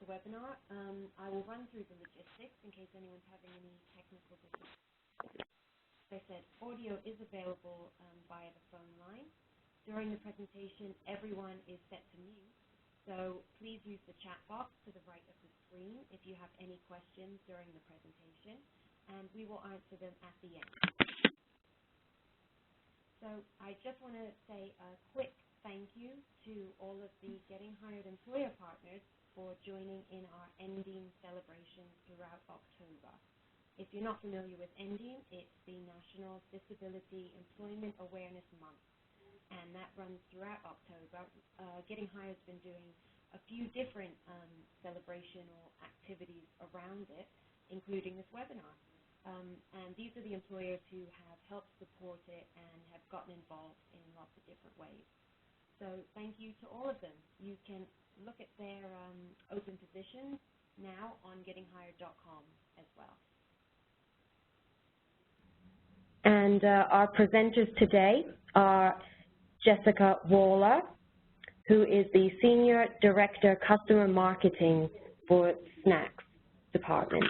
the webinar. I will run through the logistics in case anyone's having any technical difficulties. As I said, audio is available via the phone line. During the presentation, everyone is set to mute, so please use the chat box to the right of the screen if you have any questions during the presentation, and we will answer them at the end. So I just want to say a quick thank you to all of the Getting Hired employer partners for joining in our Ending celebrations throughout October. If you're not familiar with Ending, it's the National Disability Employment Awareness Month, and that runs throughout October. Getting Hired's been doing a few different celebrational activities around it, including this webinar. And these are the employers who have helped support it and have gotten involved in lots of different ways. So thank you to all of them. You can look at their open positions now on gettinghired.com as well. And our presenters today are Jessica Waller, who is the Senior Director Customer Marketing for Snacks Department.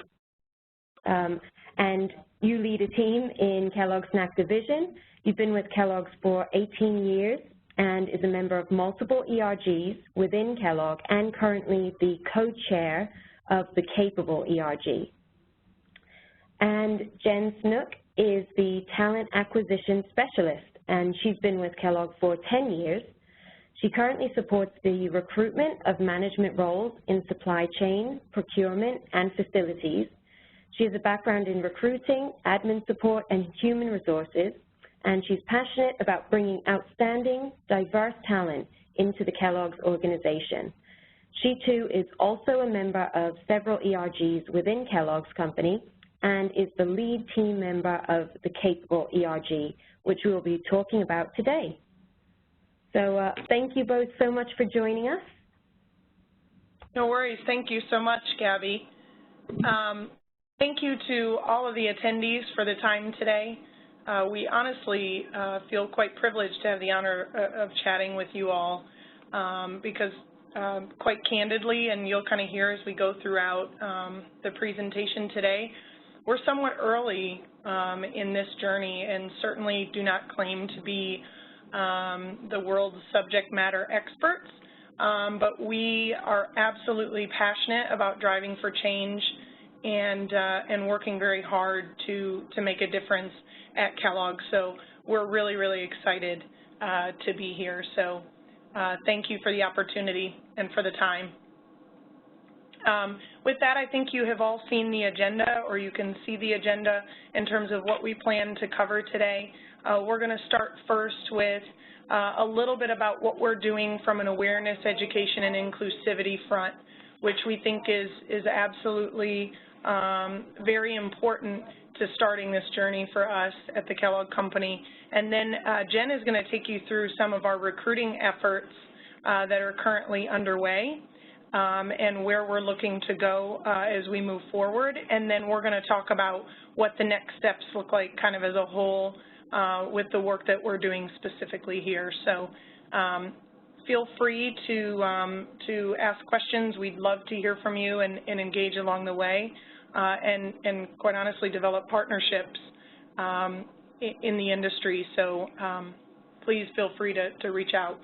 And you lead a team in Kellogg's Snack Division. You've been with Kellogg's for 18 years and is a member of multiple ERGs within Kellogg and currently the co-chair of the Kapable ERG. And Jen Snook is the Talent Acquisition Specialist, and she's been with Kellogg for 10 years. She currently supports the recruitment of management roles in supply chain, procurement, and facilities. She has a background in recruiting, admin support, and human resources, and she's passionate about bringing outstanding, diverse talent into the Kellogg's organization. She, too, is also a member of several ERGs within Kellogg's company and is the lead team member of the Kapable ERG, which we will be talking about today. So thank you both so much for joining us. No worries. Thank you so much, Gabby. Thank you to all of the attendees for the time today. We honestly feel quite privileged to have the honor of chatting with you all because quite candidly, and you'll kind of hear as we go throughout the presentation today, we're somewhat early in this journey and certainly do not claim to be the world's subject matter experts, but we are absolutely passionate about driving for change and working very hard to make a difference at Kellogg. So we're really, really excited to be here. So thank you for the opportunity and for the time. With that, I think you have all seen the agenda, or you can see the agenda in terms of what we plan to cover today. We're going to start first with a little bit about what we're doing from an awareness, education, and inclusivity front, which we think is absolutely very important to starting this journey for us at the Kellogg Company. And then Jen is going to take you through some of our recruiting efforts that are currently underway and where we're looking to go as we move forward. And then we're going to talk about what the next steps look like kind of as a whole with the work that we're doing specifically here. So feel free to ask questions. We'd love to hear from you and engage along the way. And quite honestly, develop partnerships in the industry. So please feel free to reach out.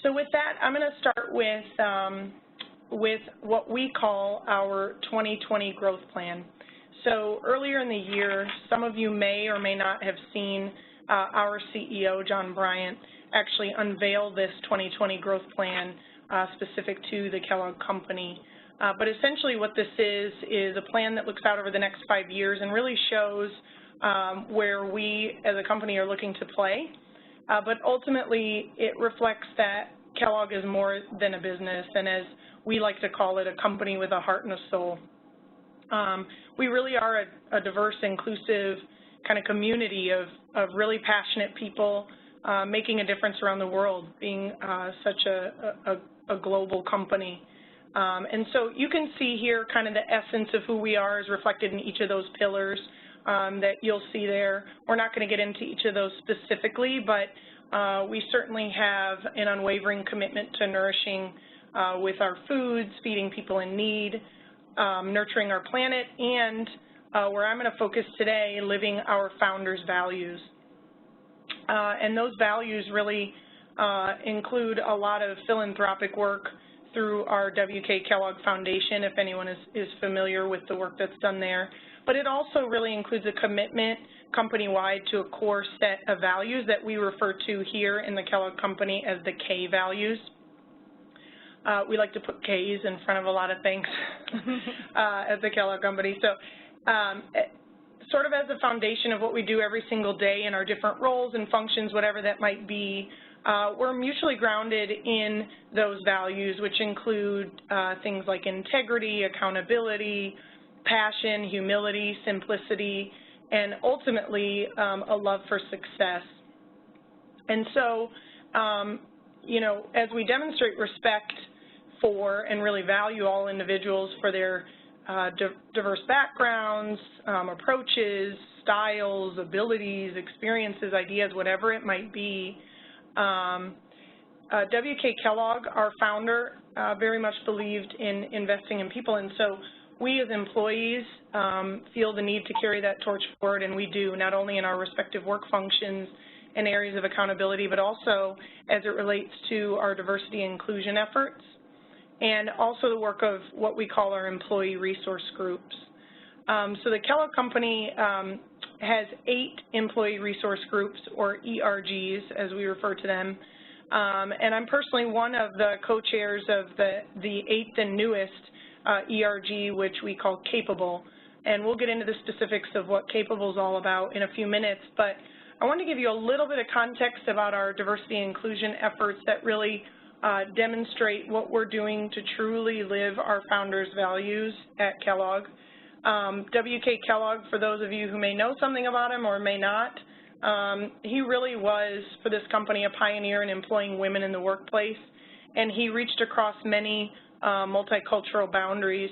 So with that, I'm going to start with what we call our 2020 growth plan. So earlier in the year, some of you may or may not have seen our CEO, John Bryant, actually unveil this 2020 growth plan specific to the Kellogg Company. But essentially what this is a plan that looks out over the next 5 years and really shows where we as a company are looking to play. But ultimately it reflects that Kellogg is more than a business, and as we like to call it, a company with a heart and a soul. We really are a diverse, inclusive kind of community of really passionate people making a difference around the world, being such a global company. And so you can see here kind of the essence of who we are is reflected in each of those pillars that you'll see there. We're not going to get into each of those specifically, but we certainly have an unwavering commitment to nourishing with our foods, feeding people in need, nurturing our planet, and where I'm going to focus today, living our founders' values. And those values really include a lot of philanthropic work through our W.K. Kellogg Foundation, if anyone is familiar with the work that's done there. But it also really includes a commitment company-wide to a core set of values that we refer to here in the Kellogg Company as the K values. We like to put Ks in front of a lot of things at the Kellogg Company. So sort of as a foundation of what we do every single day in our different roles and functions, whatever that might be, we're mutually grounded in those values, which include things like integrity, accountability, passion, humility, simplicity, and ultimately a love for success. And so, you know, as we demonstrate respect for and really value all individuals for their diverse backgrounds, approaches, styles, abilities, experiences, ideas, whatever it might be, W.K. Kellogg, our founder, very much believed in investing in people, and so we as employees feel the need to carry that torch forward, and we do, not only in our respective work functions and areas of accountability, but also as it relates to our diversity and inclusion efforts, and also the work of what we call our employee resource groups. So the Kellogg Company has 8 employee resource groups, or ERGs, as we refer to them, and I'm personally one of the co-chairs of the 8th and newest ERG, which we call Kapable, and we'll get into the specifics of what Kapable is all about in a few minutes, but I want to give you a little bit of context about our diversity and inclusion efforts that really demonstrate what we're doing to truly live our founders' values at Kellogg. W.K. Kellogg, for those of you who may know something about him or may not, he really was, for this company, a pioneer in employing women in the workplace, and he reached across many multicultural boundaries.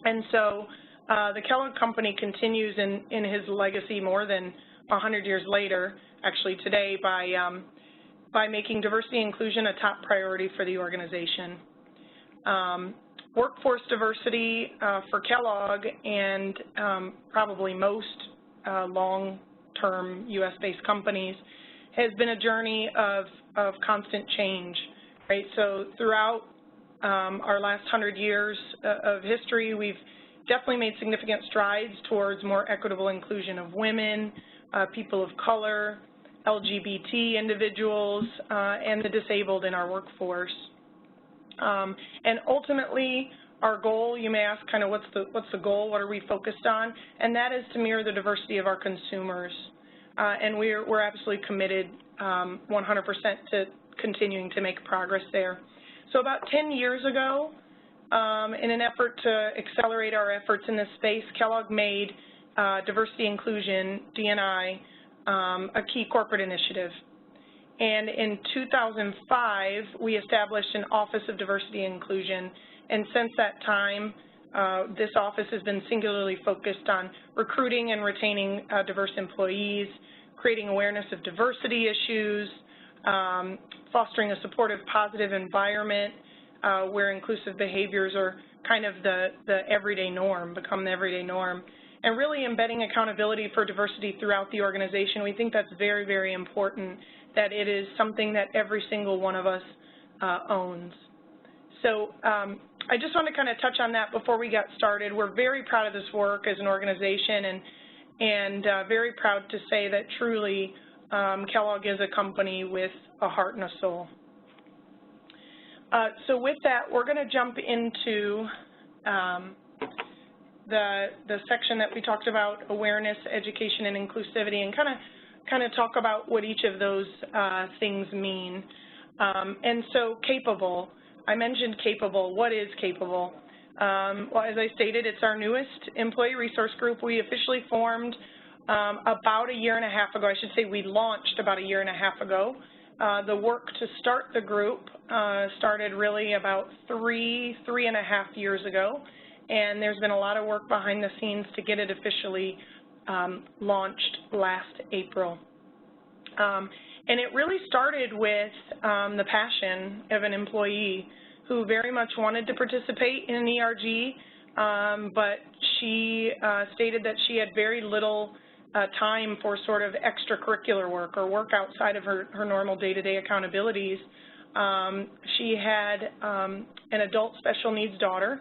And so the Kellogg Company continues in his legacy more than 100 years later, actually today, by making diversity and inclusion a top priority for the organization. Workforce diversity for Kellogg and probably most long-term U.S.-based companies has been a journey of constant change, right? So throughout our last 100 years of history, we've definitely made significant strides towards more equitable inclusion of women, people of color, LGBT individuals, and the disabled in our workforce. And ultimately, our goal, you may ask kind of what's the goal, what are we focused on, and that is to mirror the diversity of our consumers. And we're absolutely committed 100% to continuing to make progress there. So about 10 years ago, in an effort to accelerate our efforts in this space, Kellogg made diversity inclusion, D&I, a key corporate initiative. And in 2005, we established an Office of Diversity and Inclusion, and since that time, this office has been singularly focused on recruiting and retaining diverse employees, creating awareness of diversity issues, fostering a supportive, positive environment where inclusive behaviors are kind of the everyday norm, become the everyday norm, and really embedding accountability for diversity throughout the organization. We think that's very, very important, that it is something that every single one of us owns. So I just want to kind of touch on that before we get started. We're very proud of this work as an organization, and very proud to say that truly Kellogg is a company with a heart and a soul. So with that, we're going to jump into the section that we talked about, awareness, education, and inclusivity, and kind of talk about what each of those things mean. And so Kapable, I mentioned Kapable. What is Kapable? Well, as I stated, it's our newest employee resource group. We officially formed about a year and a half ago. I should say we launched about a year and a half ago. The work to start the group started really about three and a half years ago, and there's been a lot of work behind the scenes to get it officially launched last April. And it really started with the passion of an employee who very much wanted to participate in an ERG, but she stated that she had very little time for sort of extracurricular work or work outside of her normal day-to-day accountabilities. She had an adult special needs daughter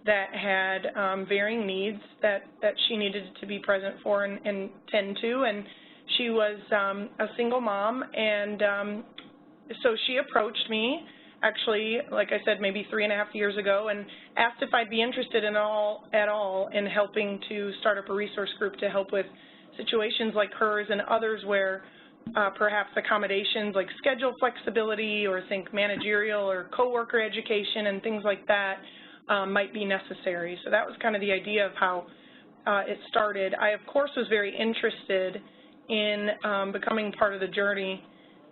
that had varying needs that she needed to be present for and tend to, and she was a single mom, and so she approached me, actually, like I said, maybe 3.5 years ago, and asked if I'd be interested at all in helping to start up a resource group to help with situations like hers and others where perhaps accommodations like schedule flexibility or think managerial or coworker education and things like that might be necessary. So that was kind of the idea of how it started. I, of course, was very interested in becoming part of the journey.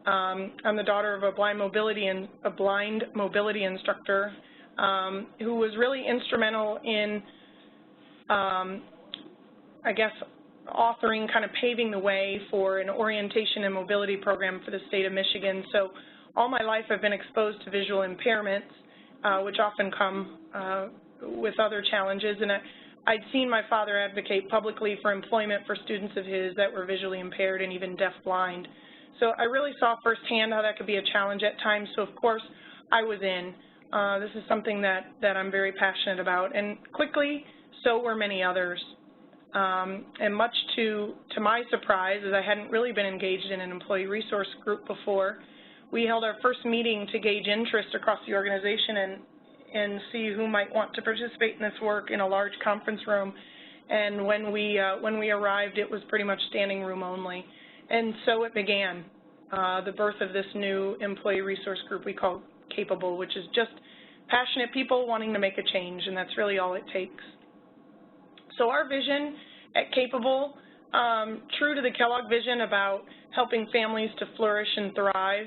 I'm the daughter of a blind mobility instructor who was really instrumental in, I guess, authoring, kind of paving the way for an orientation and mobility program for the state of Michigan. So all my life I've been exposed to visual impairments, which often come with other challenges. And I'd seen my father advocate publicly for employment for students of his that were visually impaired and even deaf-blind. So I really saw firsthand how that could be a challenge at times. So, of course, I was in. This is something that I'm very passionate about. And quickly, so were many others. And much to my surprise, as I hadn't really been engaged in an employee resource group before, we held our first meeting to gauge interest across the organization and see who might want to participate in this work in a large conference room. And when we arrived, it was pretty much standing room only. And so it began, the birth of this new employee resource group we call Kapable, which is just passionate people wanting to make a change, and that's really all it takes. So our vision at Kapable, true to the Kellogg vision about helping families to flourish and thrive,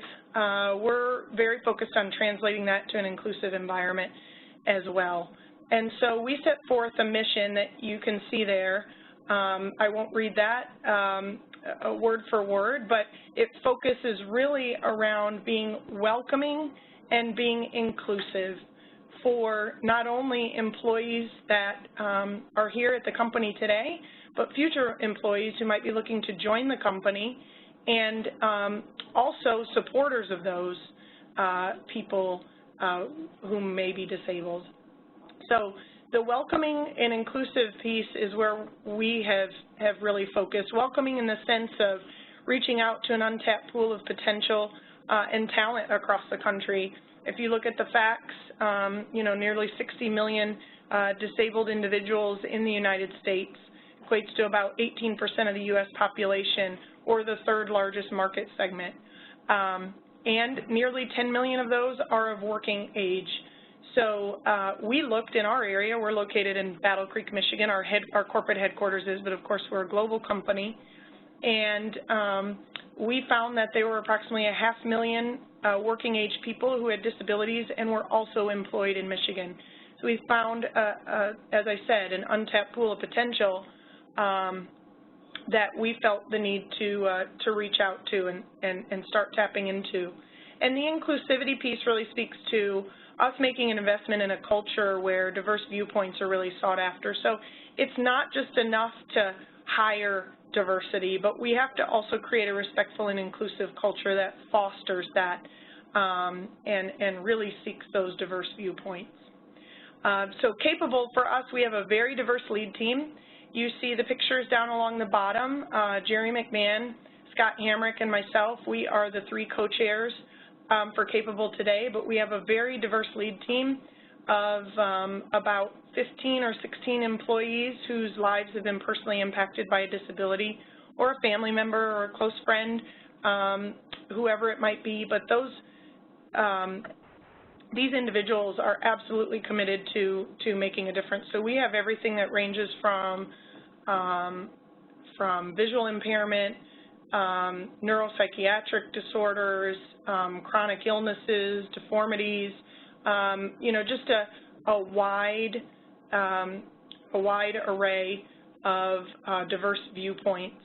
we're very focused on translating that to an inclusive environment as well. And so we set forth a mission that you can see there. I won't read that word for word, but it focuses really around being welcoming and being inclusive for not only employees that are here at the company today, but future employees who might be looking to join the company, and also supporters of those people who may be disabled. So the welcoming and inclusive piece is where we have really focused. Welcoming in the sense of reaching out to an untapped pool of potential and talent across the country. If you look at the facts, you know, nearly 60 million disabled individuals in the United States, equates to about 18% of the U.S. population, or the third largest market segment. And nearly 10 million of those are of working age. So we looked in our area. We're located in Battle Creek, Michigan. Our corporate headquarters is, but of course we're a global company. And we found that there were approximately 500,000 working age people who had disabilities and were also employed in Michigan. So we found, as I said, an untapped pool of potential that we felt the need to reach out to and start tapping into. And the inclusivity piece really speaks to us making an investment in a culture where diverse viewpoints are really sought after. So it's not just enough to hire diversity, but we have to also create a respectful and inclusive culture that fosters that and really seeks those diverse viewpoints. So Kapable, for us, we have a very diverse lead team. You see the pictures down along the bottom. Jerry McMahon, Scott Hamrick, and myself, we are the 3 co-chairs for Kapable today, but we have a very diverse lead team of about 15 or 16 employees whose lives have been personally impacted by a disability or a family member or a close friend, whoever it might be. But those these individuals are absolutely committed to making a difference. So we have everything that ranges from visual impairment, neuropsychiatric disorders, chronic illnesses, deformities, you know, just a wide array of diverse viewpoints.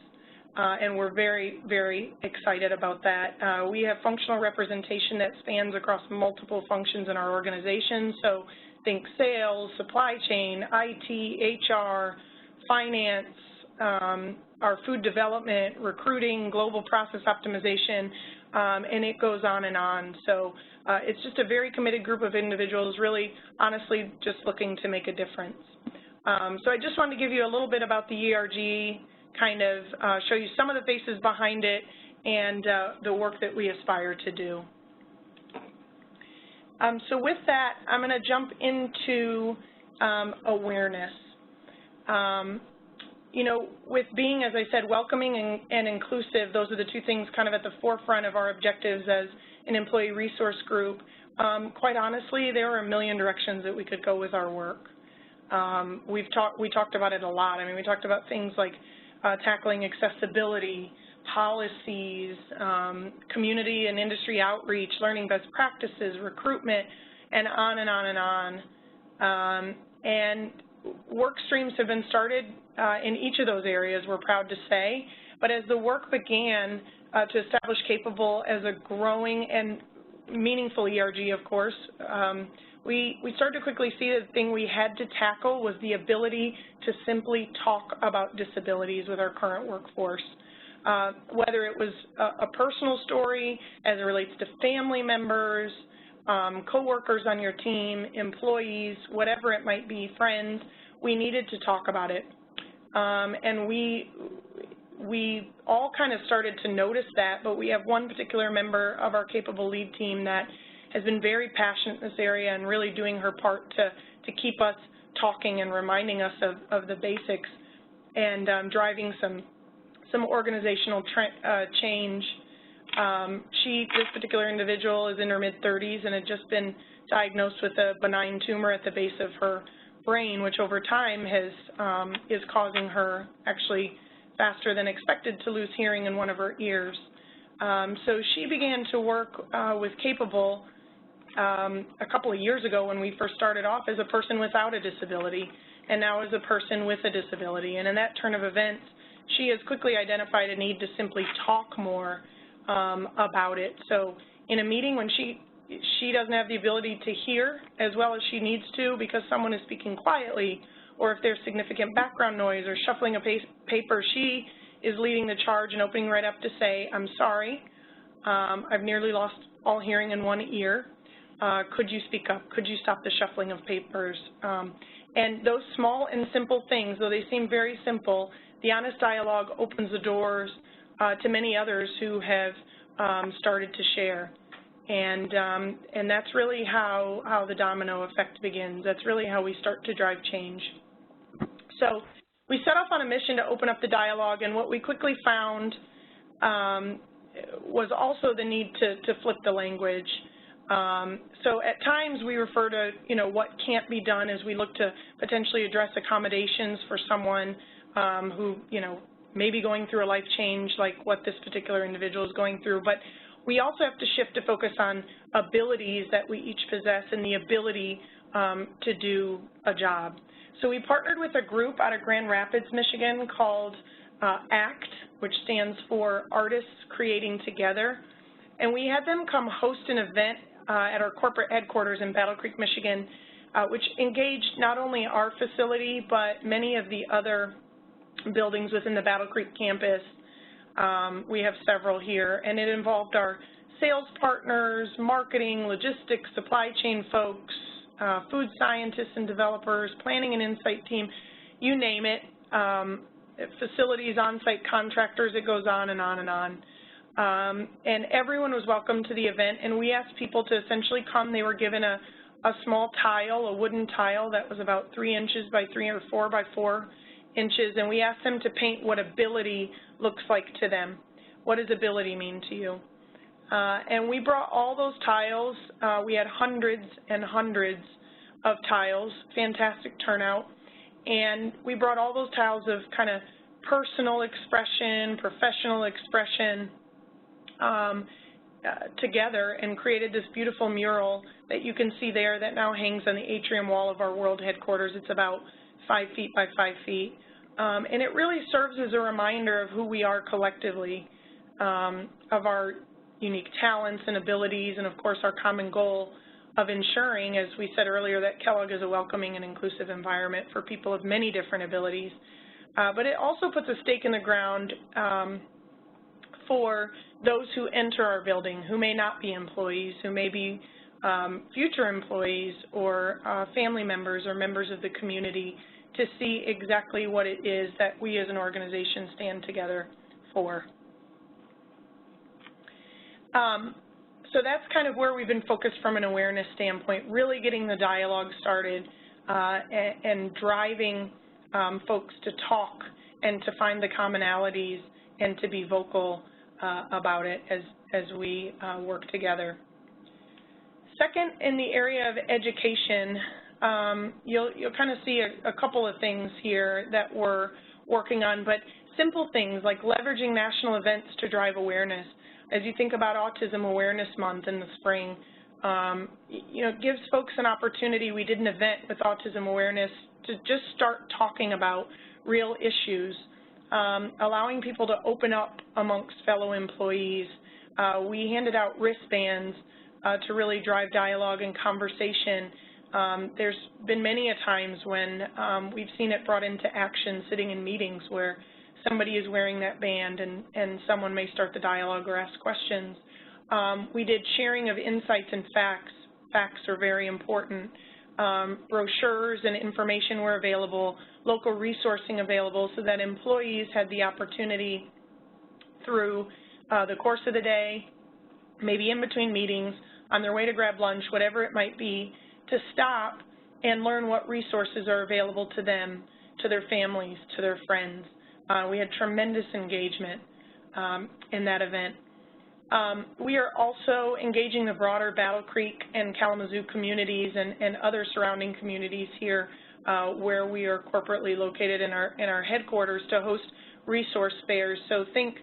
and we're very, very excited about that. We have functional representation that spans across multiple functions in our organization, so think sales, supply chain, IT, HR, finance, our food development, recruiting, global process optimization, and it goes on and on. So it's just a very committed group of individuals, really, honestly, just looking to make a difference. So I just wanted to give you a little bit about the ERG, kind of show you some of the faces behind it and the work that we aspire to do. So with that, I'm going to jump into awareness. You know, with being, as I said, welcoming and inclusive, those are the two things kind of at the forefront of our objectives as an employee resource group. Quite honestly, there are a million directions that we could go with our work. We talked about it a lot. I mean, we talked about things like tackling accessibility, policies, community and industry outreach, learning best practices, recruitment, and on and on and on. And work streams have been started in each of those areas, we're proud to say. But as the work began to establish Kapable as a growing and meaningful ERG, of course, we started to quickly see that the thing we had to tackle was the ability to simply talk about disabilities with our current workforce. Whether it was a personal story as it relates to family members, coworkers on your team, employees, whatever it might be, friends, we needed to talk about it. And we all kind of started to notice that, but we have one particular member of our Kapable lead team that has been very passionate in this area and really doing her part to keep us talking and reminding us of the basics and driving some organizational change. This particular individual is in her mid-30s and had just been diagnosed with a benign tumor at the base of her brain, which over time is causing her actually faster than expected to lose hearing in one of her ears. So she began to work with Kapable a couple of years ago when we first started off as a person without a disability and now as a person with a disability. And in that turn of events, she has quickly identified a need to simply talk more about it. So in a meeting when she doesn't have the ability to hear as well as she needs to because someone is speaking quietly, or if there's significant background noise or shuffling a paper, she is leading the charge and opening right up to say, I'm sorry, I've nearly lost all hearing in one ear. Could you speak up? Could you stop the shuffling of papers? And those small and simple things, though they seem very simple, the honest dialogue opens the doors to many others who have started to share. And that's really how the domino effect begins. That's really how we start to drive change. So we set off on a mission to open up the dialogue, and what we quickly found was also the need to flip the language. So at times we refer to, what can't be done as we look to potentially address accommodations for someone who, may be going through a life change like what this particular individual is going through. But we also have to shift to focus on abilities that we each possess and the ability to do a job. So we partnered with a group out of Grand Rapids, Michigan called ACT, which stands for Artists Creating Together. And we had them come host an event at our corporate headquarters in Battle Creek, Michigan, which engaged not only our facility, but many of the other buildings within the Battle Creek campus. We have several here, and it involved our sales partners, marketing, logistics, supply chain folks, food scientists and developers, planning and insight team, you name it, facilities, on-site contractors, it goes on and on and on. And everyone was welcome to the event, and we asked people to essentially come. They were given a small tile, a wooden tile that was about 3 inches by 3 or 4 by 4 inches, and we asked them to paint what ability looks like to them. What does ability mean to you? And we brought all those tiles. We had hundreds and hundreds of tiles, fantastic turnout, and we brought all those tiles of kind of personal expression, professional expression together and created this beautiful mural that you can see there that now hangs on the atrium wall of our world headquarters. It's about 5 feet by 5 feet. And it really serves as a reminder of who we are collectively, of our unique talents and abilities, and of course our common goal of ensuring, as we said earlier, that Kellogg is a welcoming and inclusive environment for people of many different abilities. But it also puts a stake in the ground for those who enter our building, who may not be employees, who may be future employees or family members or members of the community, to see exactly what it is that we as an organization stand together for. So that's kind of where we've been focused from an awareness standpoint, really getting the dialogue started and driving folks to talk and to find the commonalities and to be vocal about it as we work together. Second, in the area of education, you'll kind of see a couple of things here that we're working on, but simple things like leveraging national events to drive awareness. As you think about Autism Awareness Month in the spring, it gives folks an opportunity. We did an event with Autism Awareness to just start talking about real issues, allowing people to open up amongst fellow employees. We handed out wristbands to really drive dialogue and conversation. There's been many a times when we've seen it brought into action sitting in meetings where somebody is wearing that band and someone may start the dialogue or ask questions. We did sharing of insights and facts. Facts are very important. Brochures and information were available, local resourcing available so that employees had the opportunity through the course of the day, maybe in between meetings, on their way to grab lunch, whatever it might be, to stop and learn what resources are available to them, to their families, to their friends. We had tremendous engagement in that event. We are also engaging the broader Battle Creek and Kalamazoo communities and other surrounding communities here where we are corporately located in our headquarters to host resource fairs. So think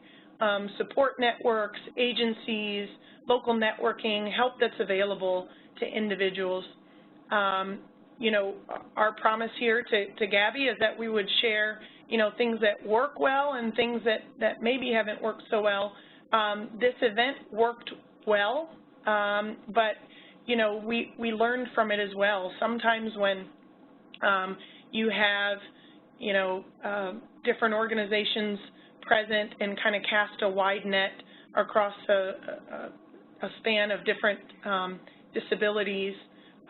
support networks, agencies, local networking, help that's available to individuals. Our promise here to Gabby is that we would share things that work well and things that maybe haven't worked so well. This event worked well, but, we learned from it as well. Sometimes when you have, different organizations present and kind of cast a wide net across a span of different disabilities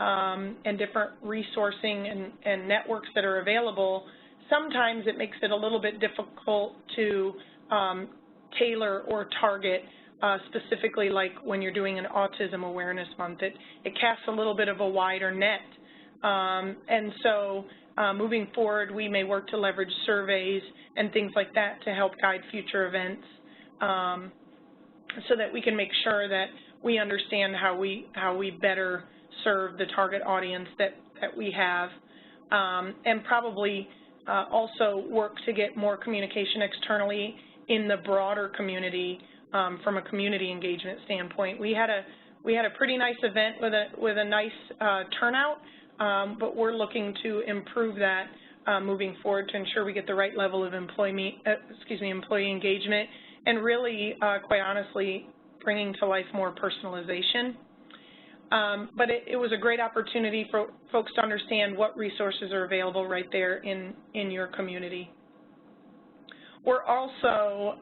and different resourcing and networks that are available, sometimes it makes it a little bit difficult to tailor or target specifically, like when you're doing an Autism Awareness Month. It casts a little bit of a wider net. And so moving forward, we may work to leverage surveys and things like that to help guide future events so that we can make sure that we understand how we better serve the target audience that we have, and probably also work to get more communication externally in the broader community from a community engagement standpoint. We had a pretty nice event with a nice turnout, but we're looking to improve that moving forward to ensure we get the right level of employee engagement and really, quite honestly, bringing to life more personalization. But it was a great opportunity for folks to understand what resources are available right there in your community. We're also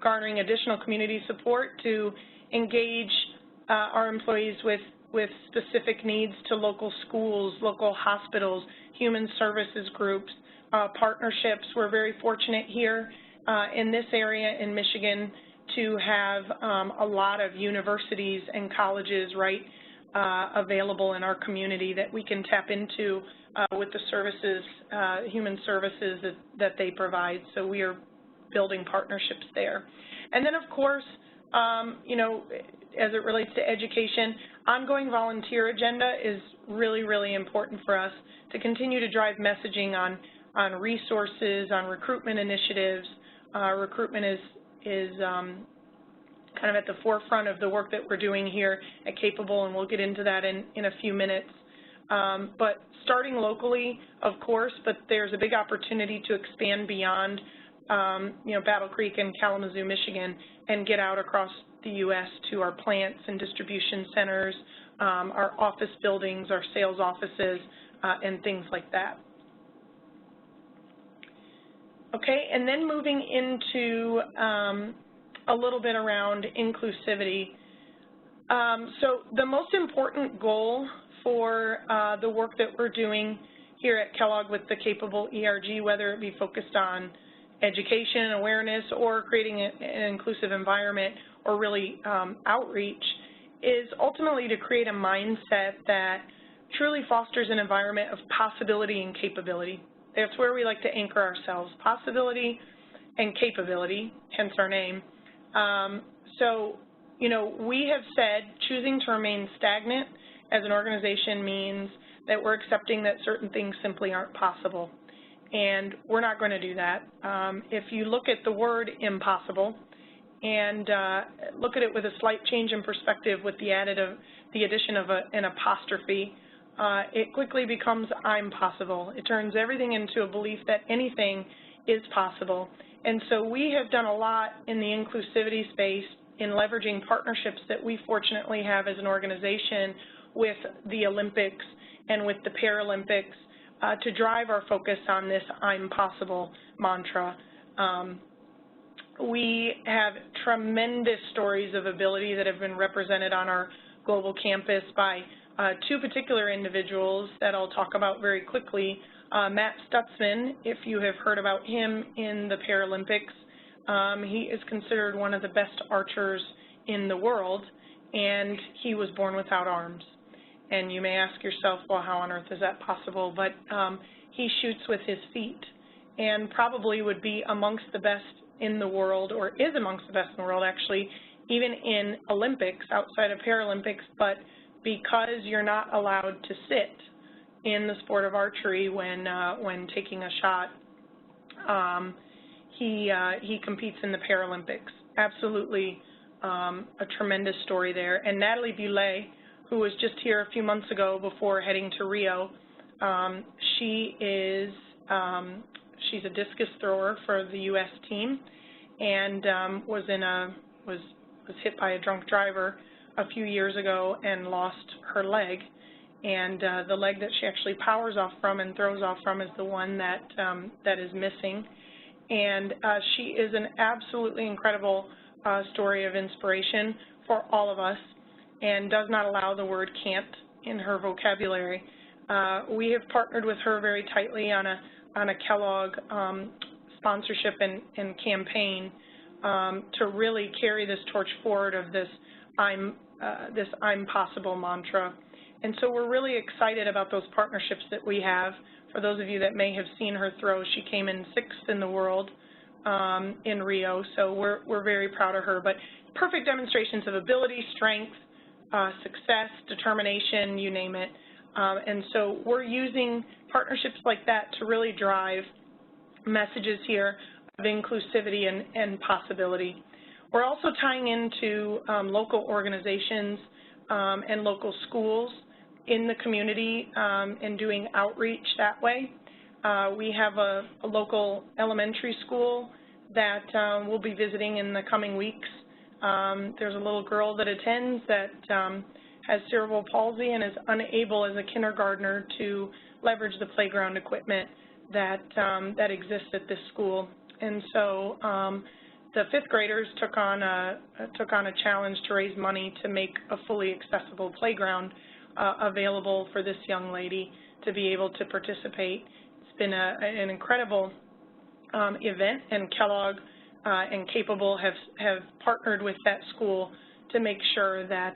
garnering additional community support to engage our employees with specific needs to local schools, local hospitals, human services groups, partnerships. We're very fortunate here in this area in Michigan to have a lot of universities and colleges available in our community that we can tap into with the services, human services that they provide. So we are building partnerships there. And then, of course, as it relates to education, ongoing volunteer agenda is really, really important for us to continue to drive messaging on resources, on recruitment initiatives. Recruitment is kind of at the forefront of the work that we're doing here at Kapable, and we'll get into that in a few minutes. but starting locally, of course, but there's a big opportunity to expand beyond, Battle Creek and Kalamazoo, Michigan, and get out across the U.S. to our plants and distribution centers, our office buildings, our sales offices, and things like that. Okay, and then moving into a little bit around inclusivity. So the most important goal for the work that we're doing here at Kellogg with the Kapable ERG, whether it be focused on education, awareness, or creating an inclusive environment, or really outreach, is ultimately to create a mindset that truly fosters an environment of possibility and capability. That's where we like to anchor ourselves, possibility and capability, hence our name. So, we have said choosing to remain stagnant as an organization means that we're accepting that certain things simply aren't possible. And we're not going to do that. If you look at the word impossible and look at it with a slight change in perspective with the addition of an apostrophe, it quickly becomes I'm possible. It turns everything into a belief that anything is possible. And so we have done a lot in the inclusivity space in leveraging partnerships that we fortunately have as an organization with the Olympics and with the Paralympics to drive our focus on this I'm possible mantra. We have tremendous stories of ability that have been represented on our global campus by two particular individuals that I'll talk about very quickly. Matt Stutzman, if you have heard about him in the Paralympics, he is considered one of the best archers in the world, and he was born without arms. And you may ask yourself, well, how on earth is that possible? But he shoots with his feet and probably would be amongst the best in the world, or is amongst the best in the world, actually, even in Olympics, outside of Paralympics, but because you're not allowed to sit in the sport of archery when taking a shot, he competes in the Paralympics. Absolutely a tremendous story there. And Natalie Boulay, who was just here a few months ago before heading to Rio, she's a discus thrower for the U.S. team, and was hit by a drunk driver a few years ago and lost her leg. And the leg that she actually powers off from and throws off from is the one that is missing. And she is an absolutely incredible story of inspiration for all of us, and does not allow the word can't in her vocabulary. We have partnered with her very tightly on a Kellogg sponsorship and campaign to really carry this torch forward of this I'm possible mantra. And so we're really excited about those partnerships that we have. For those of you that may have seen her throw, she came in 6th in the world in Rio, so we're very proud of her. But perfect demonstrations of ability, strength, success, determination, you name it. And so we're using partnerships like that to really drive messages here of inclusivity and possibility. We're also tying into local organizations and local schools in the community and doing outreach that way. We have a local elementary school that we'll be visiting in the coming weeks. There's a little girl that attends that has cerebral palsy and is unable as a kindergartner to leverage the playground equipment that exists at this school. And so the 5th graders took on a challenge to raise money to make a fully accessible playground available for this young lady to be able to participate. It's been an incredible event, and Kellogg and Kapable have partnered with that school to make sure that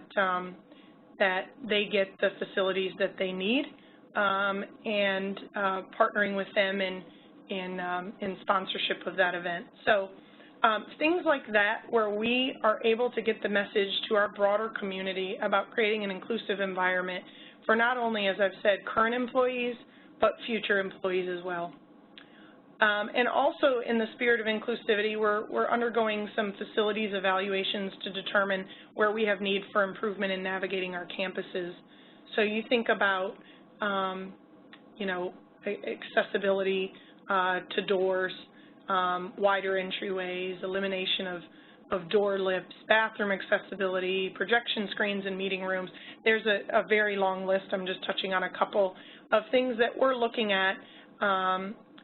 that they get the facilities that they need, and partnering with them in sponsorship of that event. So things like that, where we are able to get the message to our broader community about creating an inclusive environment for not only, as I've said, current employees, but future employees as well. And also, in the spirit of inclusivity, we're undergoing some facilities evaluations to determine where we have need for improvement in navigating our campuses. So you think about you know, accessibility to doors, wider entryways, elimination of door lifts, bathroom accessibility, projection screens in meeting rooms. There's a very long list. I'm just touching on a couple of things that we're looking at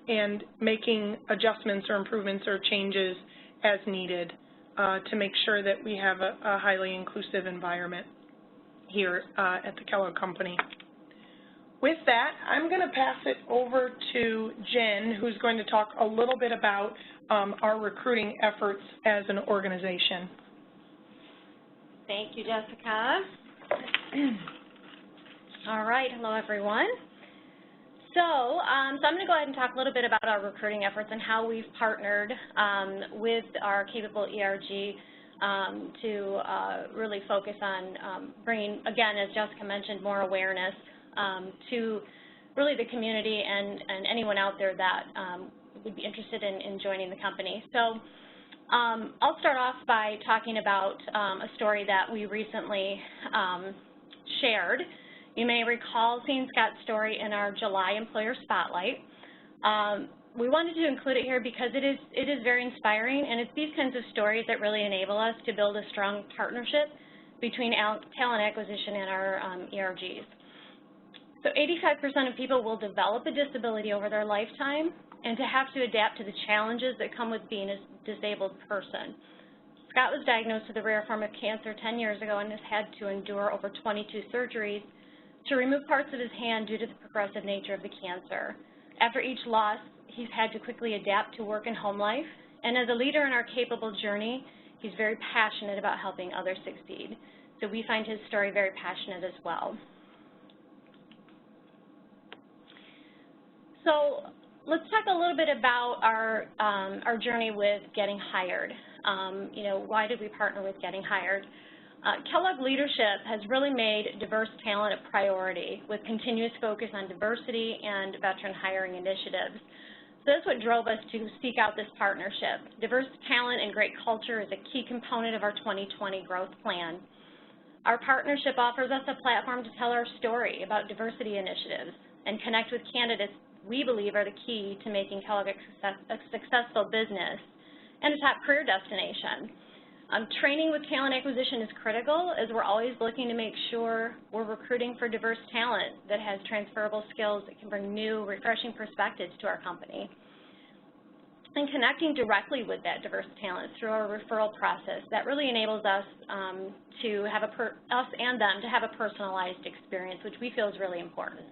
and making adjustments or improvements or changes as needed to make sure that we have a highly inclusive environment here at the Kellogg Company. With that, I'm going to pass it over to Jen, who's going to talk a little bit about our recruiting efforts as an organization. Thank you, Jessica. All right, hello everyone. So I'm going to go ahead and talk a little bit about our recruiting efforts and how we've partnered with our Kapable ERG to really focus on bringing, again, as Jessica mentioned, more awareness to really the community and anyone out there that would be interested in joining the company. So I'll start off by talking about a story that we recently shared. You may recall seeing Scott's story in our July Employer Spotlight. We wanted to include it here because it is very inspiring, and it's these kinds of stories that really enable us to build a strong partnership between talent acquisition and our ERGs. So 85% of people will develop a disability over their lifetime and to have to adapt to the challenges that come with being a disabled person. Scott was diagnosed with a rare form of cancer 10 years ago and has had to endure over 22 surgeries to remove parts of his hand due to the progressive nature of the cancer. After each loss, he's had to quickly adapt to work and home life, and as a leader in our Kapable journey, he's very passionate about helping others succeed. So we find his story very passionate as well. So let's talk a little bit about our journey with getting hired. You know, why did we partner with Getting Hired? Kellogg leadership has really made diverse talent a priority with continuous focus on diversity and veteran hiring initiatives. So that's what drove us to seek out this partnership. Diverse talent and great culture is a key component of our 2020 growth plan. Our partnership offers us a platform to tell our story about diversity initiatives and connect with candidates we believe are the key to making Kellogg a successful business and a top career destination. Training with talent acquisition is critical, as we're always looking to make sure we're recruiting for diverse talent that has transferable skills that can bring new, refreshing perspectives to our company. And connecting directly with that diverse talent through our referral process, that really enables us to have us and them to have a personalized experience, which we feel is really important.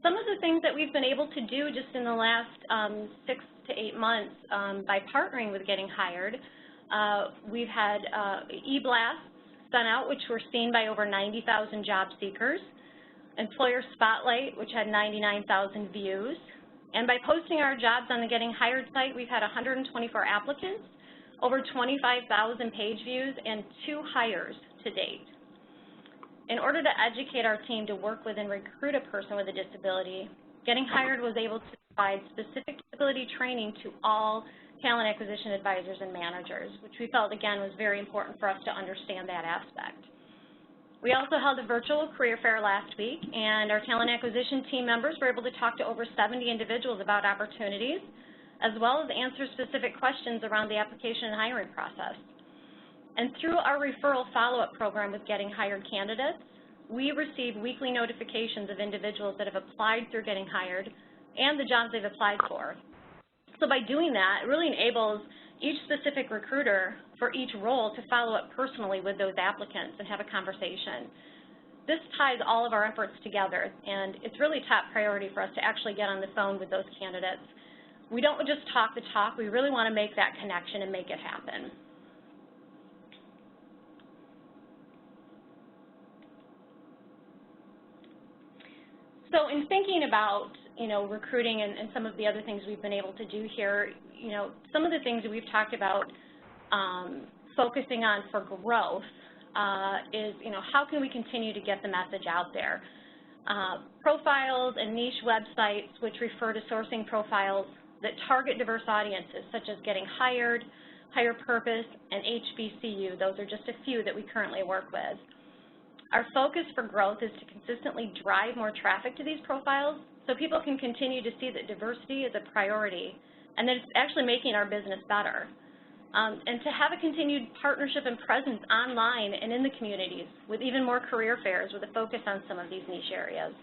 Some of the things that we've been able to do just in the last 6 to 8 months by partnering with Getting Hired, we've had e-blasts sent out, which were seen by over 90,000 job seekers, Employer Spotlight, which had 99,000 views, and by posting our jobs on the Getting Hired site, we've had 124 applicants, over 25,000 page views, and 2 hires to date. In order to educate our team to work with and recruit a person with a disability, Getting Hired was able to provide specific disability training to all talent acquisition advisors and managers, which we felt, again, was very important for us to understand that aspect. We also held a virtual career fair last week, and our talent acquisition team members were able to talk to over 70 individuals about opportunities, as well as answer specific questions around the application and hiring process. And through our referral follow-up program with Getting Hired candidates, we receive weekly notifications of individuals that have applied through Getting Hired and the jobs they've applied for. So by doing that, it really enables each specific recruiter for each role to follow up personally with those applicants and have a conversation. This ties all of our efforts together, and it's really top priority for us to actually get on the phone with those candidates. We don't just talk the talk, we really want to make that connection and make it happen. So in thinking about, recruiting and some of the other things we've been able to do here, some of the things that we've talked about focusing on for growth is, how can we continue to get the message out there? Profiles and niche websites which refer to sourcing profiles that target diverse audiences, such as Getting Hired, Higher Purpose, and HBCU. Those are just a few that we currently work with. Our focus for growth is to consistently drive more traffic to these profiles so people can continue to see that diversity is a priority and that it's actually making our business better. And to have a continued partnership and presence online and in the communities with even more career fairs with a focus on some of these niche areas.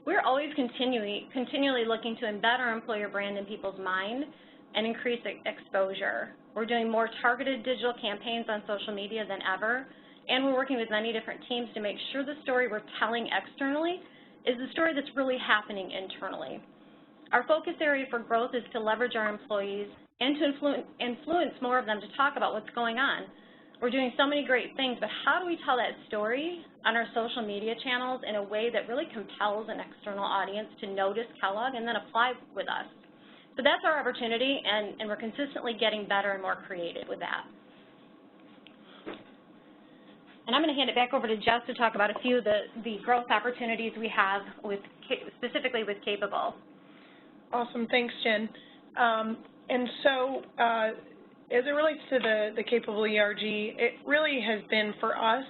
We're always continually looking to embed our employer brand in people's mind and increase exposure. We're doing more targeted digital campaigns on social media than ever, and we're working with many different teams to make sure the story we're telling externally is the story that's really happening internally. Our focus area for growth is to leverage our employees and to influence more of them to talk about what's going on. We're doing so many great things, but how do we tell that story on our social media channels in a way that really compels an external audience to notice Kellogg and then apply with us? So that's our opportunity, and we're consistently getting better and more creative with that. And I'm going to hand it back over to Jess to talk about a few of the growth opportunities we have specifically with Kapable. Awesome. Thanks, Jen. And so as it relates to the Kapable ERG, it really has been for us,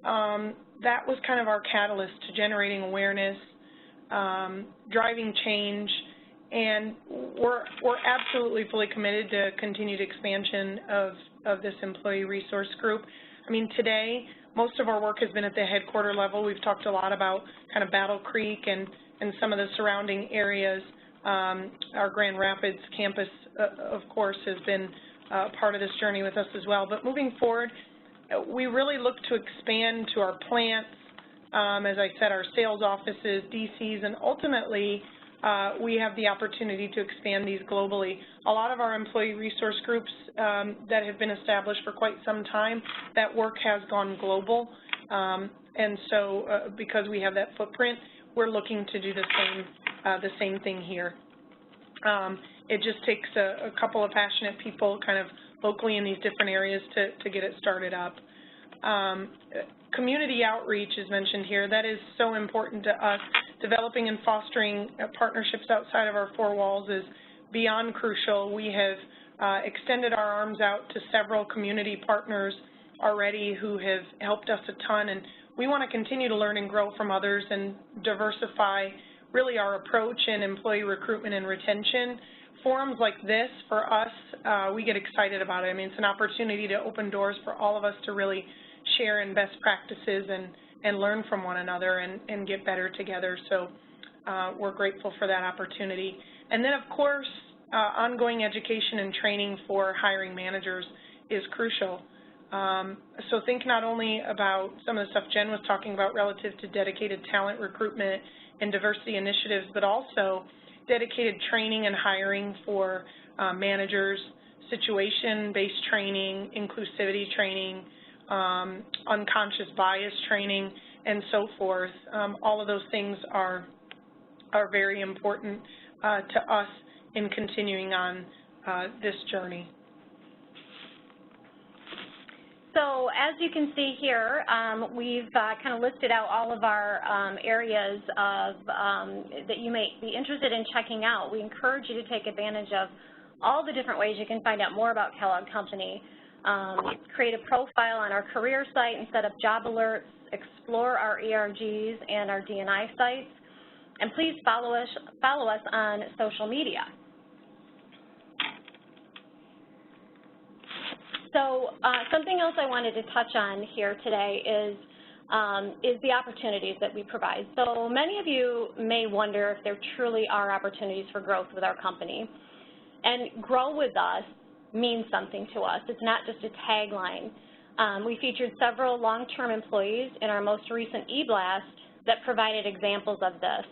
that was kind of our catalyst to generating awareness, driving change, and we're absolutely fully committed to continued expansion of this employee resource group. I mean, today, most of our work has been at the headquarter level. We've talked a lot about kind of Battle Creek and some of the surrounding areas. Our Grand Rapids campus, of course, has been part of this journey with us as well. But moving forward, we really look to expand to our plants, as I said, our sales offices, DCs, and ultimately we have the opportunity to expand these globally. A lot of our employee resource groups that have been established for quite some time, that work has gone global. And so because we have that footprint, we're looking to do the same thing here. It just takes a couple of passionate people kind of locally in these different areas to get it started up. Community outreach is mentioned here. That is so important to us. Developing and fostering partnerships outside of our four walls is beyond crucial. We have extended our arms out to several community partners already who have helped us a ton, and we want to continue to learn and grow from others and diversify really our approach in employee recruitment and retention. Forums like this, for us, we get excited about it. I mean, it's an opportunity to open doors for all of us to really share in best practices and learn from one another and get better together. So we're grateful for that opportunity. And then, of course, ongoing education and training for hiring managers is crucial. So think not only about some of the stuff Jen was talking about relative to dedicated talent recruitment and diversity initiatives, but also dedicated training and hiring for managers, situation-based training, inclusivity training, unconscious bias training, and so forth. All of those things are very important to us in continuing on this journey. So as you can see here, we've kind of listed out all of our areas of, that you may be interested in checking out. We encourage you to take advantage of all the different ways you can find out more about Kellogg Company. Create a profile on our career site and set up job alerts, explore our ERGs and our D&I sites, and please follow us on social media. So something else I wanted to touch on here today is the opportunities that we provide. So many of you may wonder if there truly are opportunities for growth with our company. And grow with us means something to us. It's not just a tagline. We featured several long-term employees in our most recent e-blast that provided examples of this.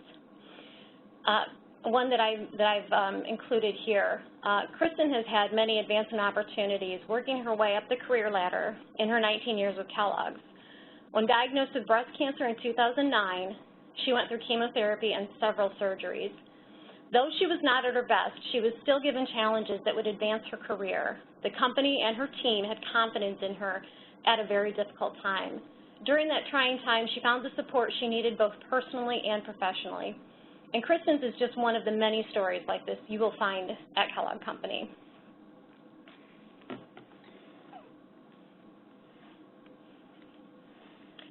One that I've included here. Kristen has had many advancement opportunities working her way up the career ladder in her 19 years with Kellogg's. When diagnosed with breast cancer in 2009, she went through chemotherapy and several surgeries. Though she was not at her best, she was still given challenges that would advance her career. The company and her team had confidence in her at a very difficult time. During that trying time, she found the support she needed both personally and professionally. And Kristen's is just one of the many stories like this you will find at Kellogg Company.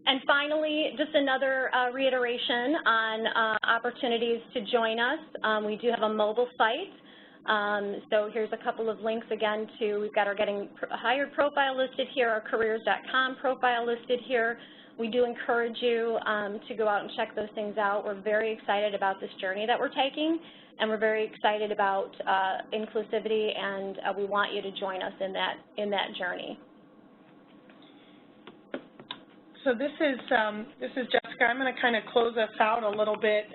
And finally, just another reiteration on opportunities to join us. We do have a mobile site. So here's a couple of links again to, we've got our Getting Hired profile listed here, our careers.com profile listed here. We do encourage you to go out and check those things out. We're very excited about this journey that we're taking, and we're very excited about inclusivity, and we want you to join us in that journey. So this is Jessica. I'm going to kind of close us out a little bit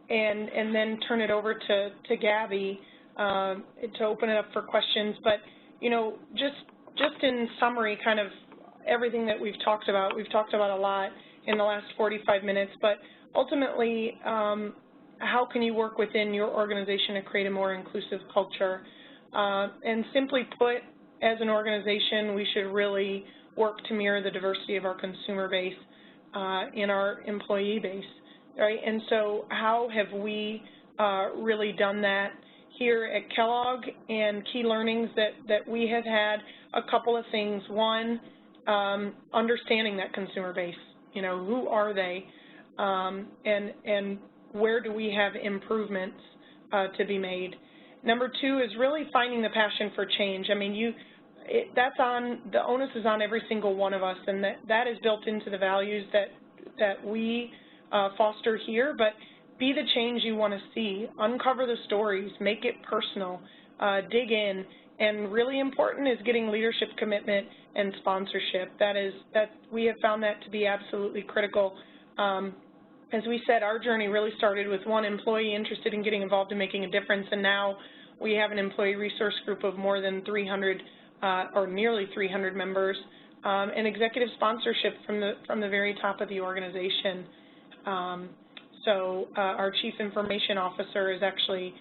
and then turn it over to Gabby to open it up for questions. But you know, just in summary, kind of everything that we've talked about a lot in the last 45 minutes. But ultimately, how can you work within your organization to create a more inclusive culture? And simply put, as an organization, we should really work to mirror the diversity of our consumer base in our employee base, right? And so how have we really done that here at Kellogg? And key learnings that we have had, a couple of things. One, understanding that consumer base. You know, who are they, and where do we have improvements to be made? Number two is really finding the passion for change. I mean, the onus is on every single one of us, and that is built into the values that we foster here. But be the change you want to see, uncover the stories, make it personal, dig in, and really important is getting leadership commitment and sponsorship. We have found that to be absolutely critical. As we said, our journey really started with one employee interested in getting involved and making a difference, and now we have an employee resource group of more than 300 or nearly 300 members, and executive sponsorship from the very top of the organization. So our Chief Information Officer is actually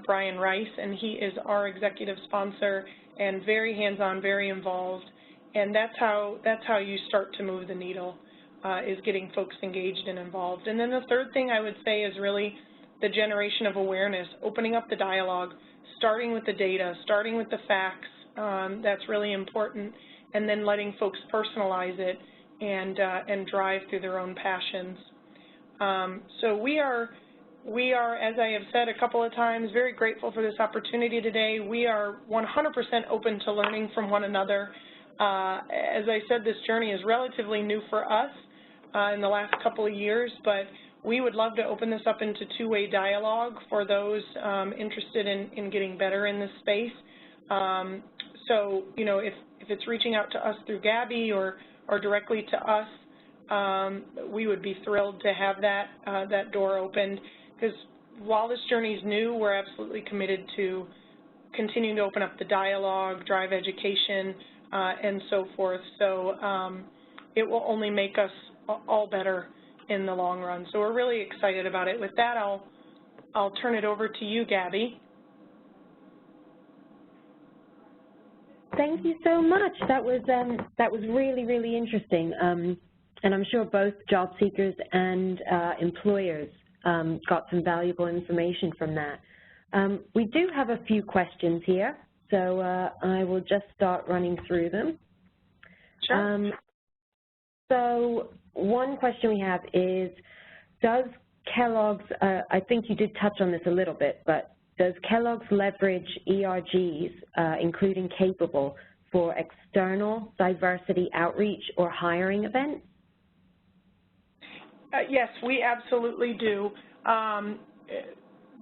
Brian Rice, and he is our executive sponsor and very hands-on, very involved. And that's how you start to move the needle, is getting folks engaged and involved. And then the third thing I would say is really the generation of awareness, opening up the dialogue, starting with the data, starting with the facts. That's really important, and then letting folks personalize it and drive through their own passions. So we are, as I have said a couple of times, very grateful for this opportunity today. We are 100% open to learning from one another. As I said, this journey is relatively new for us in the last couple of years, but we would love to open this up into two-way dialogue for those interested in getting better in this space. So, you know, if it's reaching out to us through Gabby or directly to us, we would be thrilled to have that door opened, because while this journey is new, we're absolutely committed to continuing to open up the dialogue, drive education, and so forth. So it will only make us all better in the long run. So we're really excited about it. With that, I'll turn it over to you, Gabby. Thank you so much. That was really, really interesting, and I'm sure both job seekers and employers got some valuable information from that. We do have a few questions here, so I will just start running through them. Sure. So one question we have is, does Kellogg's, I think you did touch on this a little bit, but does Kellogg's leverage ERGs, including Kapable, for external diversity outreach or hiring events? Yes, we absolutely do.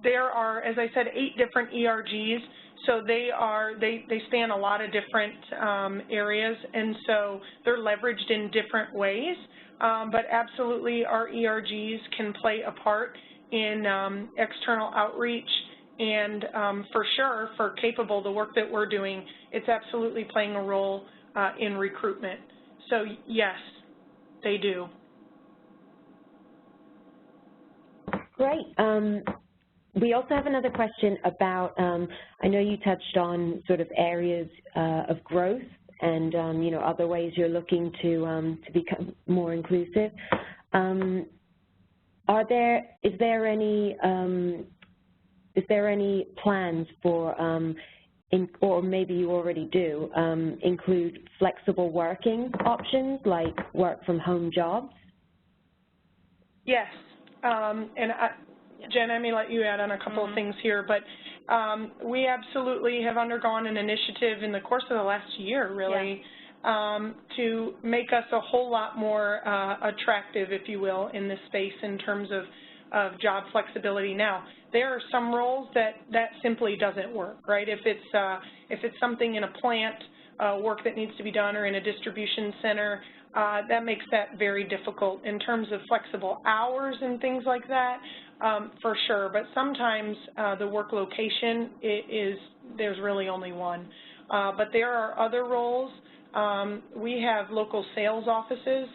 There are, as I said, 8 different ERGs, so they span a lot of different areas, and so they're leveraged in different ways. But absolutely, our ERGs can play a part in external outreach. And for sure, for Kapable, the work that we're doing, it's absolutely playing a role in recruitment. So yes, they do. Great. We also have another question about, I know you touched on sort of areas of growth and, you know, other ways you're looking to become more inclusive. Is there any plans for or maybe you already do, include flexible working options like work from home jobs? Yes, Jen, I may let you add on a couple of things here, but we absolutely have undergone an initiative in the course of the last year, really, to make us a whole lot more attractive, if you will, in this space in terms of job flexibility. Now, there are some roles that simply doesn't work, right? If it's something in a plant, work that needs to be done, or in a distribution center, that makes that very difficult. In terms of flexible hours and things like that, for sure, but sometimes the work location there's really only one. But there are other roles. We have local sales offices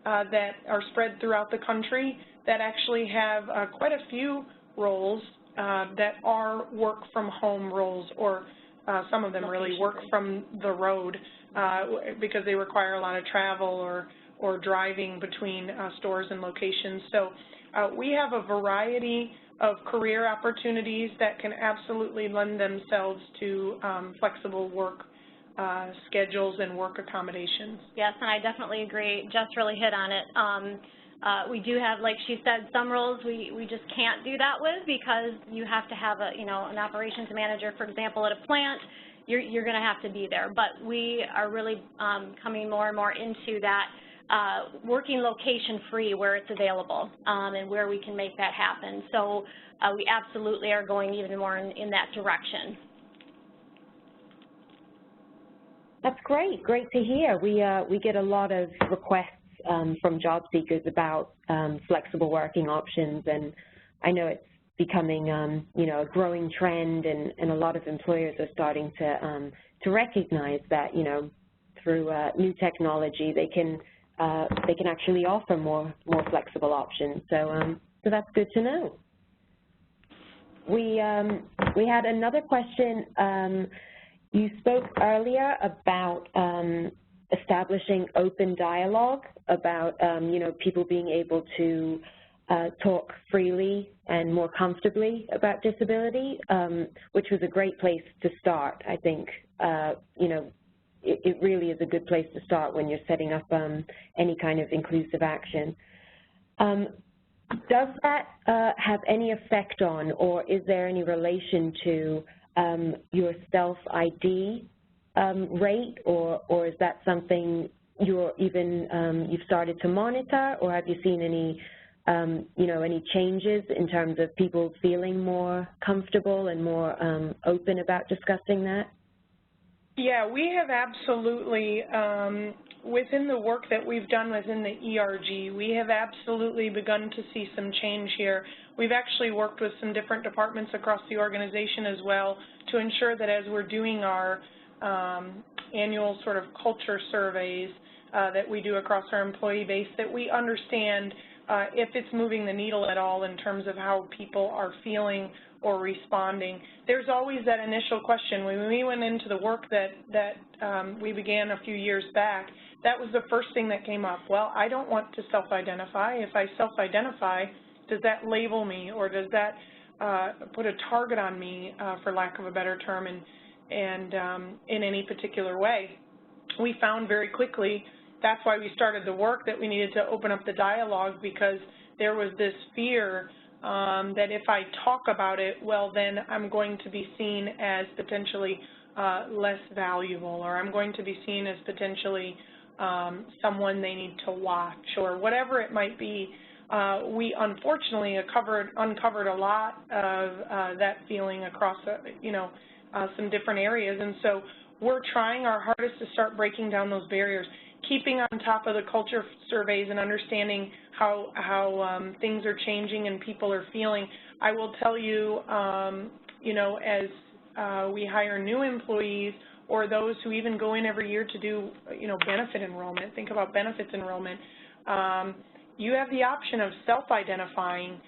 that are spread throughout the country that actually have quite a few roles that are work from home roles, or some of them really work from the road because they require a lot of travel or driving between stores and locations. So we have a variety of career opportunities that can absolutely lend themselves to flexible work schedules and work accommodations. Yes, and I definitely agree. Jess really hit on it. We do have, like she said, some roles we just can't do that with because you have to have an operations manager, for example, at a plant. You're going to have to be there. But we are really coming more and more into that working location free where it's available and where we can make that happen. So we absolutely are going even more in that direction. That's great. Great to hear. We get a lot of requests from job seekers about flexible working options, and I know it's becoming a growing trend, and a lot of employers are starting to recognize that through new technology they can actually offer more flexible options. So that's good to know. We had another question. You spoke earlier about establishing open dialogue about people being able to talk freely and more comfortably about disability, which was a great place to start. I think it really is a good place to start when you're setting up any kind of inclusive action. Does that have any effect on, or is there any relation to your self-ID rate, or is that something you've started to monitor, or have you seen any any changes in terms of people feeling more comfortable and more open about discussing that? Yeah, we have absolutely, within the work that we've done within the ERG, we have absolutely begun to see some change here. We've actually worked with some different departments across the organization as well to ensure that as we're doing our annual sort of culture surveys that we do across our employee base, that we understand if it's moving the needle at all in terms of how people are feeling or responding. There's always that initial question. When we went into the work that we began a few years back, that was the first thing that came up. Well, I don't want to self-identify. If I self-identify, does that label me, or does that put a target on me, for lack of a better term, and in any particular way? We found very quickly, that's why we started the work, that we needed to open up the dialogue, because there was this fear that if I talk about it, well, then I'm going to be seen as potentially less valuable, or I'm going to be seen as potentially someone they need to watch, or whatever it might be. We unfortunately uncovered a lot of that feeling across some different areas, and so we're trying our hardest to start breaking down those barriers, keeping on top of the culture surveys and understanding how things are changing and people are feeling. I will tell you, as we hire new employees, or those who even go in every year to do, benefit enrollment, think about benefits enrollment, you have the option of self-identifying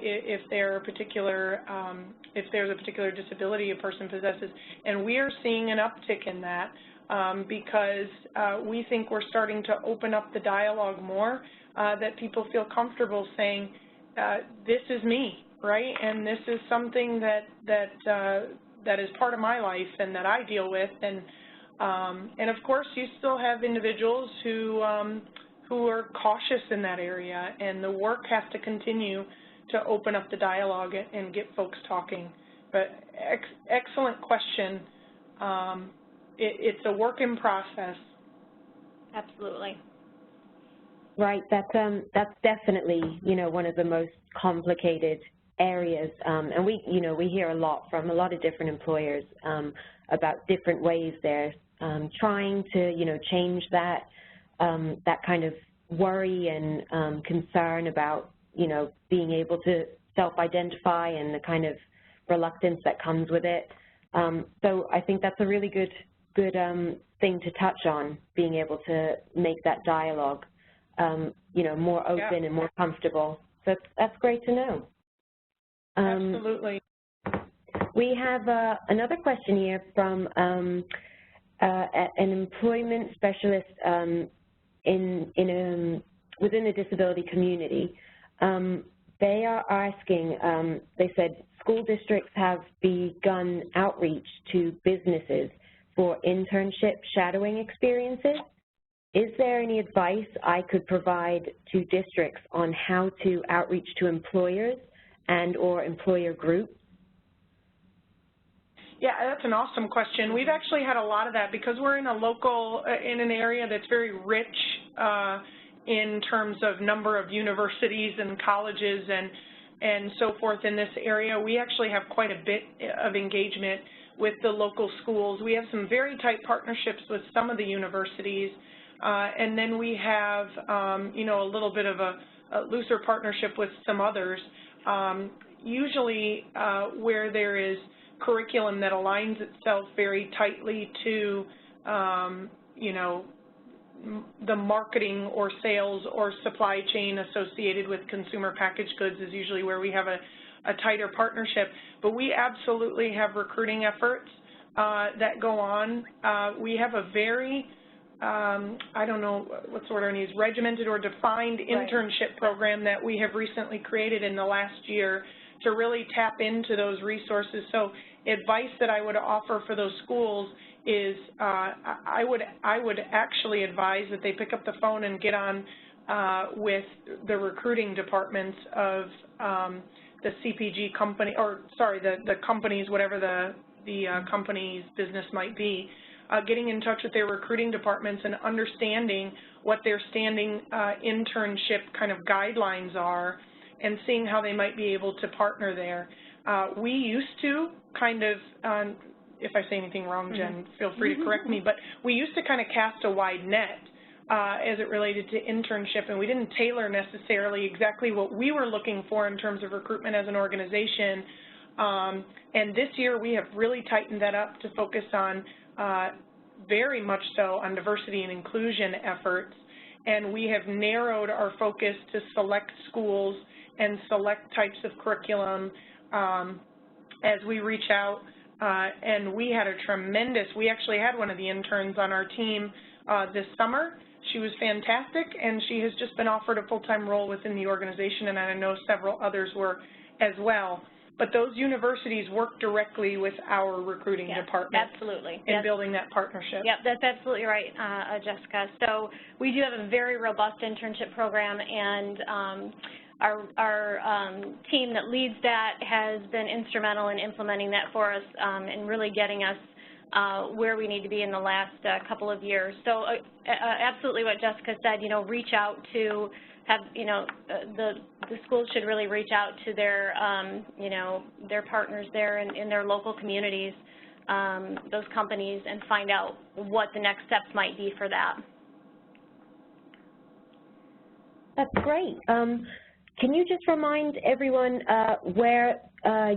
if there's a particular disability a person possesses, and we are seeing an uptick in that because we think we're starting to open up the dialogue more, that people feel comfortable saying, this is me, right, and this is something that that is part of my life and that I deal with. And of course, you still have individuals who are cautious in that area, and the work has to continue to open up the dialogue and get folks talking. But excellent question. It's a work in process. Absolutely. Right. That's definitely, one of the most complicated areas, and we hear a lot from a lot of different employers about different ways they're trying to, change that kind of worry and concern about, being able to self-identify and the kind of reluctance that comes with it. So I think that's a really good thing to touch on, being able to make that dialogue, more open and more comfortable. So that's great to know. Absolutely. We have another question here from an employment specialist within the disability community. They are asking, they said, school districts have begun outreach to businesses for internship shadowing experiences. Is there any advice I could provide to districts on how to outreach to employers and or employer groups? Yeah, that's an awesome question. We've actually had a lot of that because we're in an area that's very rich in terms of number of universities and colleges and so forth in this area. We actually have quite a bit of engagement with the local schools. We have some very tight partnerships with some of the universities, and then we have, a little bit of a looser partnership with some others. Usually where there is curriculum that aligns itself very tightly to, the marketing or sales or supply chain associated with consumer packaged goods is usually where we have a tighter partnership. But we absolutely have recruiting efforts that go on. We have a very, I don't know what's the word I use, regimented or defined internship program that we have recently created in the last year to really tap into those resources. So advice that I would offer for those schools is I would actually advise that they pick up the phone and get on with the recruiting departments of the CPG company, or sorry, the companies, whatever the company's business might be, getting in touch with their recruiting departments and understanding what their standing internship kind of guidelines are and seeing how they might be able to partner there. We used to kind of, if I say anything wrong, Jen, feel free to correct me, but we used to kind of cast a wide net as it related to internship, and we didn't tailor necessarily exactly what we were looking for in terms of recruitment as an organization. And this year we have really tightened that up to focus on very much so on diversity and inclusion efforts, and we have narrowed our focus to select schools and select types of curriculum as we reach out. And we had we actually had one of the interns on our team this summer. She was fantastic, and she has just been offered a full-time role within the organization, and I know several others were as well. But those universities work directly with our recruiting department. Absolutely. In building that partnership. Yep, that's absolutely right, Jessica. So we do have a very robust internship program, and our team that leads that has been instrumental in implementing that for us and really getting us where we need to be in the last couple of years. So absolutely what Jessica said, reach out to the schools should really reach out to their, their partners there in their local communities, those companies, and find out what the next steps might be for that. That's great. Can you just remind everyone where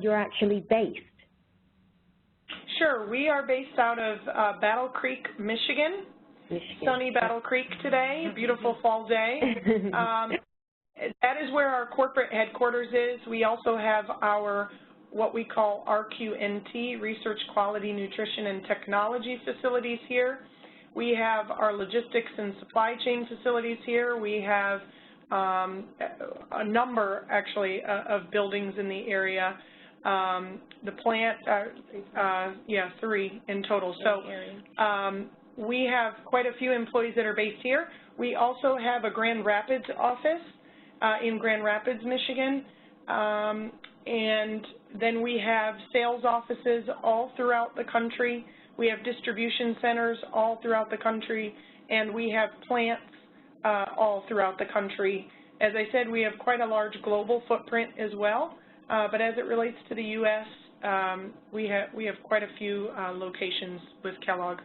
you're actually based? Sure. We are based out of Battle Creek, Michigan. Sunny Battle Creek today, beautiful fall day. That is where our corporate headquarters is. We also have our what we call RQNT, Research Quality Nutrition and Technology facilities here. We have our logistics and supply chain facilities here. We have a number, actually, of buildings in the area. The plant, yeah, 3 in total. So we have quite a few employees that are based here. We also have a Grand Rapids office in Grand Rapids, Michigan. And then we have sales offices all throughout the country. We have distribution centers all throughout the country, and we have plants all throughout the country. As I said, we have quite a large global footprint as well, but as it relates to the U.S., we have quite a few locations with Kellogg.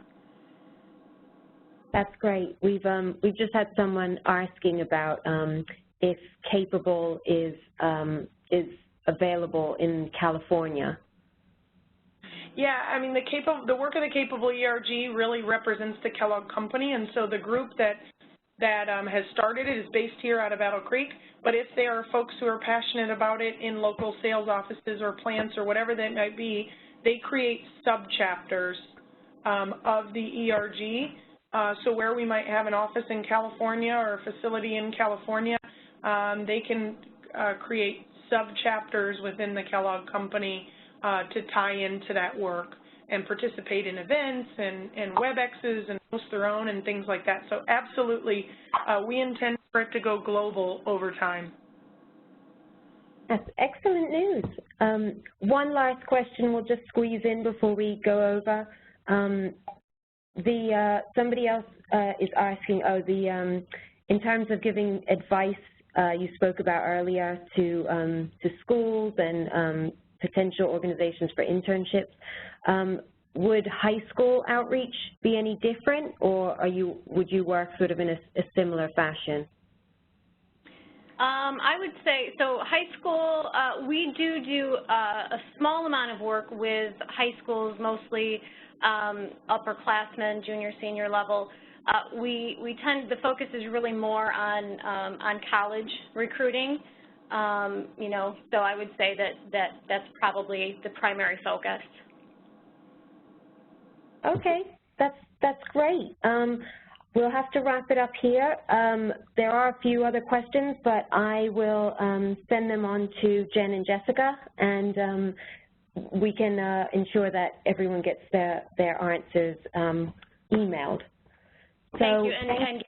That's great. We've just had someone asking about if Kapable is available in California. Yeah, I mean, the work of the Kapable ERG really represents the Kellogg company, and so the group that has started it is based here out of Battle Creek, but if there are folks who are passionate about it in local sales offices or plants or whatever that might be, they create sub-chapters of the ERG. So where we might have an office in California or a facility in California, they can create sub-chapters within the Kellogg company to tie into that work and participate in events and WebExes and host their own and things like that. So absolutely, we intend for it to go global over time. That's excellent news. One last question we'll just squeeze in before we go over. Somebody else is asking, in terms of giving advice you spoke about earlier to schools and potential organizations for internships, would high school outreach be any different, or would you work sort of in a similar fashion? I would say, so high school, we do a small amount of work with high schools, mostly upperclassmen, junior, senior level. The focus is really more on college recruiting. You know, so I would say that's probably the primary focus. Okay, that's great. We'll have to wrap it up here. There are a few other questions, but I will send them on to Jen and Jessica, and we can ensure that everyone gets their answers emailed. Thank you. And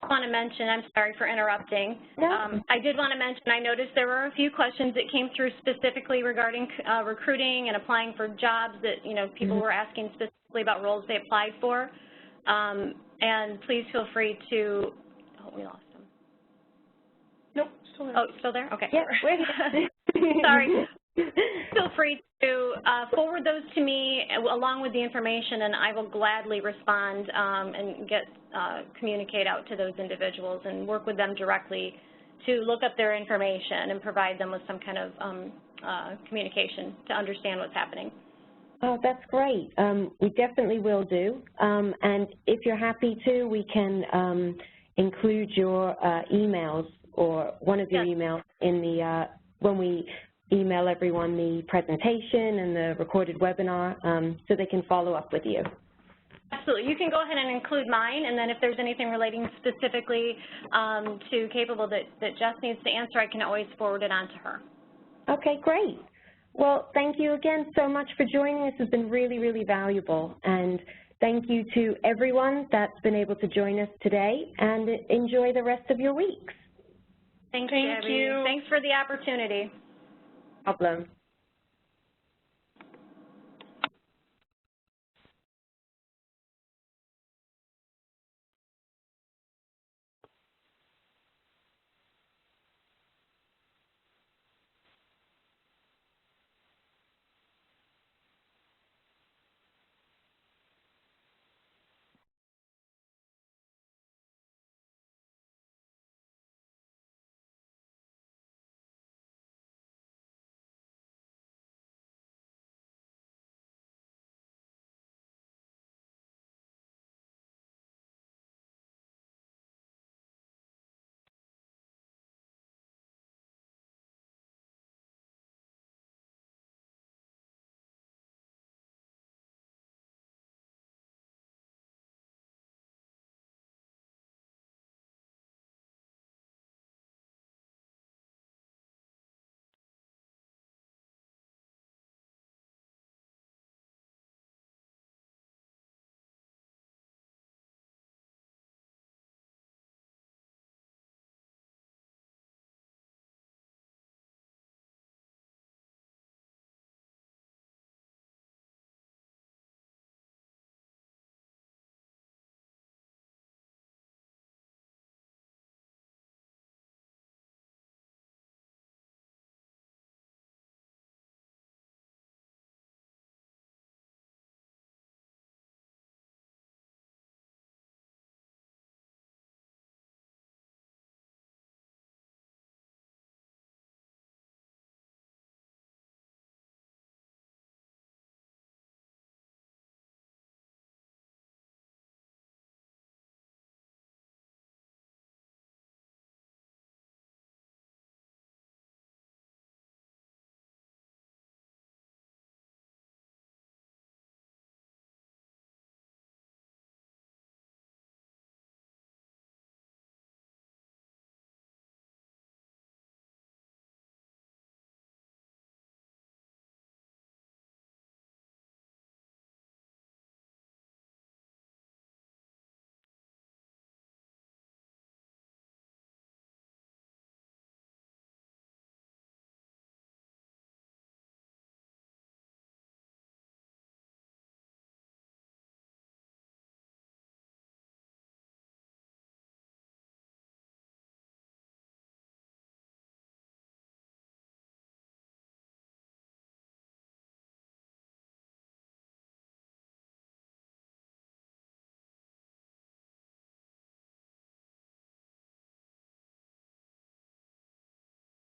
I want to mention, I'm sorry for interrupting. No. I did want to mention, I noticed there were a few questions that came through specifically regarding recruiting and applying for jobs that, you know, people were asking specifically about roles they applied for. And please feel free to, oh, we lost him. Nope, still there. Oh, still there? Okay. Yeah, sorry. Feel free to forward those to me along with the information, and I will gladly respond and communicate out to those individuals and work with them directly to look up their information and provide them with some kind of communication to understand what's happening. Oh, that's great. We definitely will do. And if you're happy to, we can include your emails or one of your emails in the when we email everyone the presentation and the recorded webinar, so they can follow up with you. Absolutely. You can go ahead and include mine, and then if there's anything relating specifically to Kapable that Jess needs to answer, I can always forward it on to her. Okay, great. Well, thank you again so much for joining. This has been really, really valuable. And thank you to everyone that's been able to join us today, and enjoy the rest of your weeks. Thank you. Thanks for the opportunity. No problem.